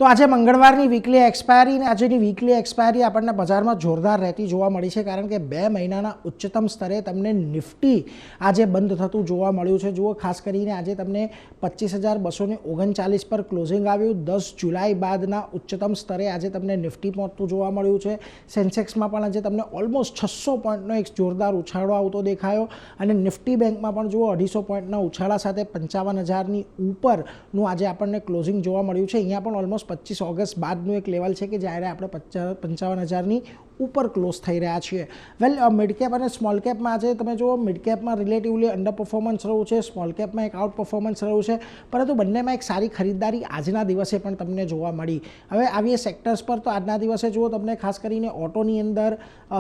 તો આજે મંગળવારની weekly expiry અને આજની વીકલી એક્સપાયરી આપણને બજારમાં જોરદાર રહેતી જોવા મળી છે, કારણ કે 2 મહિનાના ઉચ્ચતમ સ્તરે તમને નિફ્ટી આજે બંધ થતું જોવા મળ્યું છે. જુઓ, ખાસ કરીને આજે તમને 25,239 પર ક્લોઝિંગ આવ્યું. 10 જુલાઈ બાદના ઉચ્ચતમ સ્તરે આજે તમને નિફ્ટી પહોંચતું જોવા મળ્યું છે. સેન્સેક્સમાં પણ આજે તમને ઓલમોસ્ટ 600 પોઈન્ટનો એક જોરદાર ઉછાળો આવતો દેખાયો અને નિફ્ટી બેંકમાં પણ જુઓ 250 પોઈન્ટના ઉછાળા સાથે 55,000ની ઉપરનું આજે આપણને ક્લોઝિંગ જોવા મળ્યું છે. અહીંયા પણ ઓલમોસ્ટ 25 ઓગસ્ટ બાદનું એક લેવલ છે કે જ્યારે આપણે 55,000ની ઉપર ક્લોઝ થઈ રહ્યા છીએ. વેલ, મિડ કેપ અને સ્મોલ કેપમાં આજે તમે જુઓ, મિડ કેપમાં રિલેટિવલી અંડર પરફોર્મન્સ રહ્યું છે, સ્મોલ કેપમાં એક આઉટ પરફોર્મન્સ રહ્યું છે, પરંતુ બંનેમાં એક સારી ખરીદદારી આજના દિવસે પણ તમને જોવા મળી. હવે આવીએ સેક્ટર્સ પર, તો આજના દિવસે જુઓ તમને ખાસ કરીને ઓટોની અંદર,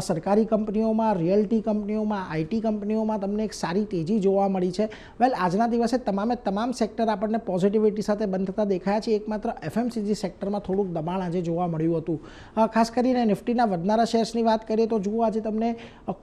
સરકારી કંપનીઓમાં, રિયલ્ટી કંપનીઓમાં, આઈટી કંપનીઓમાં તમને એક સારી તેજી જોવા મળી છે. વેલ, આજના દિવસે તમામ સેક્ટર આપણને પોઝિટિવિટી સાથે બંધ થતા દેખાયા છે. એકમાત્ર એફએમસીજી સેક્ટરમાં થોડુંક દબાણ આજે જોવા મળ્યું હતું. ખાસ કરીને નિફ્ટીના વધનારા શેર્સની વાત કરીએ તો જુઓ, આજે તમને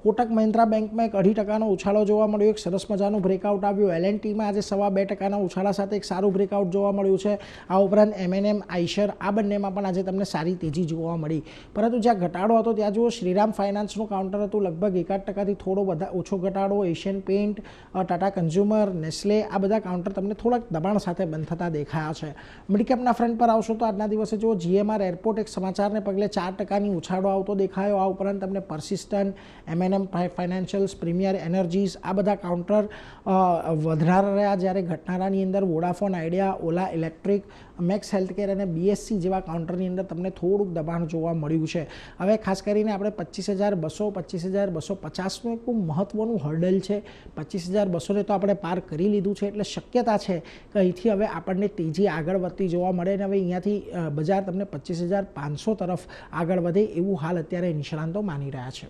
કોટક મહિન્દ્રા બેંકમાં 2.5% ઉછાળો જોવા મળ્યો, એક સરસ મજાનું બ્રેકઆઉટ આવ્યું. એલએનટીમાં આજે 2.25% ઉછાળા સાથે એક સારું બ્રેકઆઉટ જોવા મળ્યું છે. આ ઉપરાંત એમએનએમ, આઈશર, આ બંનેમાં પણ આજે તમને સારી તેજી જોવા મળી. પરંતુ જ્યાં ઘટાડો હતો ત્યાં જુઓ, શ્રીરામ ફાઇનાન્સનું કાઉન્ટર હતું લગભગ 1% થોડો ઓછો ઘટાડો. Asian paint, Tata consumer, Nestle, આ બધા કાઉન્ટર તમને થોડાક દબાણ સાથે બંધ થતા દેખાયા છે. મિડકેપના ફ્રન્ટ પર આવશો તો આજના દિવસે જુઓ, જીએમઆર એરપોર્ટ એક સમાચારને પગલે 4%ની ઉછાળો આવતો દેખાયો. આ ઉપરાંત તમને પરસિસ્ટન્ટ, એમએનએમ ફાઇનાન્શિયલ્સ, પ્રીમિયર એનર્જીસ, આ બધા કાઉન્ટર વધનારા રહ્યા. જ્યારે ઘટનારાની અંદર વોડાફોન આઈડિયા, ઓલા ઇલેક્ટ્રિક, મેક્સ હેલ્થકેર અને બીએસસી જેવા કાઉન્ટરની અંદર તમને થોડુંક દબાણ જોવા મળ્યું છે. હવે ખાસ કરીને આપણે 25,200, 25,250નું એક ખૂબ મહત્વનું હર્ડલ છે. 25,200ને તો આપણે પાર કરી લીધું છે, એટલે શક્યતા છે કે અહીંથી હવે આપણને તેજી આગળ વધતી જોવા મળે અને હવે અહીંયાથી બજાર તમને 25,500 તરફ આગળ વધે એવું હાલ અત્યારે નિષ્ણાંતો માની રહ્યા છે.